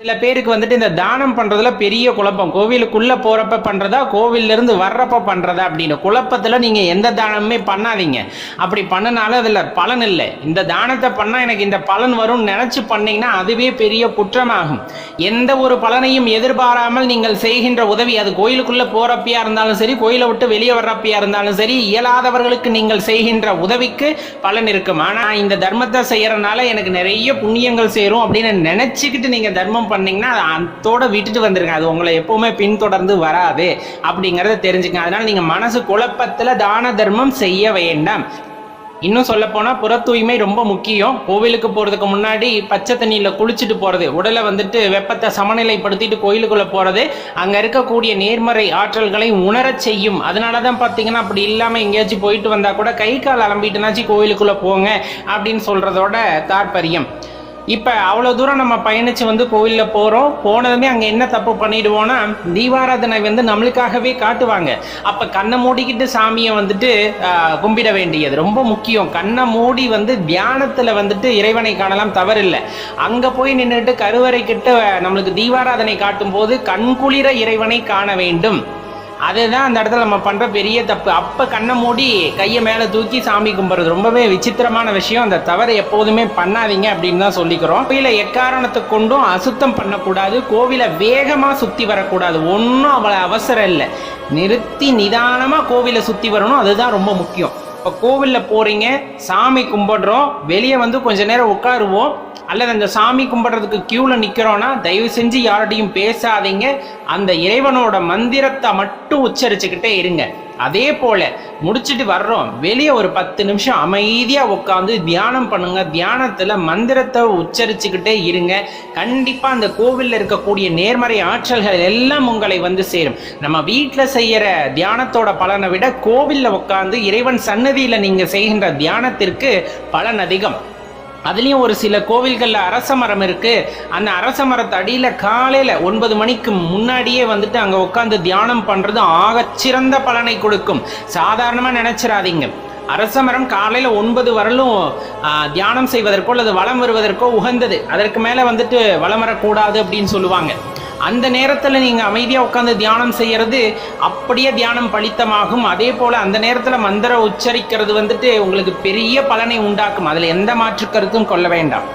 சில பேருக்கு வந்துட்டு இந்த தானம் பண்றதுல பெரிய குழப்பம். கோவிலுக்குள்ள போறப்ப பண்றதா, கோவில்ல இருந்து வர்றப்ப பண்றதா அப்படின்னு குழப்பத்துல நீங்க எந்த தானமுமே பண்ணாதீங்க. அப்படி பண்ணனாலும் அதுல பலன் இல்லை. இந்த தானத்தை பண்ணா எனக்கு இந்த பலன் வரும்னு நினைச்சு பண்ணீங்கன்னா அதுவே பெரிய குற்றமாகும். எந்த ஒரு பலனையும் எதிர்பாராமல் நீங்கள் செய்கின்ற உதவி, அது கோயிலுக்குள்ள போறப்பையா இருந்தாலும் சரி, கோயிலை விட்டு வெளியே வர்றப்பையா இருந்தாலும் சரி, இயலாதவர்களுக்கு நீங்கள் செய்கின்ற உதவிக்கு பலன் இருக்கும். ஆனா இந்த தர்மத்தை செய்யறதுனால எனக்கு நிறைய புண்ணியங்கள் சேரும் அப்படின்னு நினைச்சுக்கிட்டு நீங்க தர்மம் பண்ணீங்கன்னா அதோட விட்டுட்டு வந்துருங்க. அது உங்களை எப்பவுமே பின்தொடர்ந்து வராது அப்படிங்கறத தெரிஞ்சுக்க. அதனால நீங்க மனசு குழப்பத்துல தான தர்மம் செய்ய வேண்டாம். இன்னும் சொல்ல போனா புற தூய்மை ரொம்ப முக்கியம். கோவிலுக்கு போறதுக்கு முன்னாடி பச்சை தண்ணியில குளிச்சுட்டு போறது, உடலை வந்துட்டு வெப்பத்தை சமநிலைப்படுத்திட்டு கோயிலுக்குள்ள போறது அங்க இருக்கக்கூடிய நேர்மறை ஆற்றல்களை உணரச் செய்யும். அதனாலதான் பாத்தீங்கன்னா அப்படி இல்லாம எங்கேயாச்சும் போயிட்டு வந்தா கூட கை கால் அலம்பிட்டுனாச்சு கோயிலுக்குள்ள போங்க அப்படின்னு சொல்றதோட தாற்பயம். இப்போ அவ்வளோ தூரம் நம்ம பயணித்து கோவிலில் போகிறோம். போனதுமே அங்கே என்ன தப்பு பண்ணிடுவோன்னா, தீபாராதனை நம்மளுக்காகவே காட்டுவாங்க. அப்போ கண்ணை மூடிக்கிட்டு சாமியை கும்பிட வேண்டியது ரொம்ப முக்கியம். கண்ணை மூடி தியானத்தில் இறைவனை காணலாம், தவறில்லை. அங்கே போய் நின்றுட்டு கருவறை கிட்ட நம்மளுக்கு தீபாராதனை காட்டும் போது கண்குளிர இறைவனை காண வேண்டும். அதுதான் அந்த இடத்துல நம்ம பண்ற பெரிய தப்பு. அப்ப கண்ணை மூடி கையை மேல தூக்கி சாமி கும்பிடுறது ரொம்பவே விசித்திரமான விஷயம். அந்த தவறை எப்போதுமே பண்ணாதீங்க அப்படின்னு தான் சொல்லிக்கிறோம். கோவிலை எக்காரணத்தை கொண்டும் அசுத்தம் பண்ணக்கூடாது. கோவிலை வேகமா சுத்தி வரக்கூடாது. ஒன்றும் அவ்வளவு அவசரம் இல்லை. நிறுத்தி நிதானமா கோவிலை சுத்தி வரணும். அதுதான் ரொம்ப முக்கியம். இப்போ கோவிலில் போறீங்க, சாமி கும்பிடுறோம், வெளியே கொஞ்ச நேரம் உட்காருவோம், அல்லது அந்த சாமி கும்பிட்றதுக்கு கியூவில் நிற்கிறோன்னா தயவு செஞ்சு யார்கிட்டையும் பேசாதீங்க. அந்த இறைவனோட மந்திரத்தை மட்டும் உச்சரிச்சுக்கிட்டே இருங்க. அதே போல முடிச்சுட்டு வர்றோம், வெளியே ஒரு 10 நிமிஷம் அமைதியாக உட்காந்து தியானம் பண்ணுங்க. தியானத்தில் மந்திரத்தை உச்சரிச்சுக்கிட்டே இருங்க. கண்டிப்பாக அந்த கோவிலில் இருக்கக்கூடிய நேர்மறை ஆற்றல்கள் எல்லாம் உங்களை சேரும். நம்ம வீட்டில் செய்கிற தியானத்தோட பலனை விட கோவிலில் உட்காந்து இறைவன் சன்னதியில் நீங்கள் செய்கின்ற தியானத்திற்கு பலன் அதிகம். அதுலேயும் ஒரு சில கோவில்களில் அரச மரம் இருக்கு. அந்த அரச மரத்து அடியில் காலையில் 9 மணிக்கு முன்னாடியே அங்கே உட்காந்து தியானம் பண்ணுறது ஆகச்சிறந்த பலனை கொடுக்கும். சாதாரணமாக நினைச்சிடாதீங்க. அரச மரம் காலையில் 9 வரலும் தியானம் செய்வதற்கோ அல்லது வலம் வருவதற்கோ உகந்தது. அதற்கு மேலே வலம் வரக்கூடாது அப்படின்னு சொல்லுவாங்க. அந்த நேரத்தில் நீங்கள் அமைதியாக உட்காந்து தியானம் செய்கிறது அப்படியே தியானம் பலித்தமாகும். அதே போல் அந்த நேரத்தில் மந்திர உச்சரிக்கிறது உங்களுக்கு பெரிய பலனை உண்டாக்கும். அதில் எந்த மாற்று கருத்தும் கொள்ள வேண்டாம்.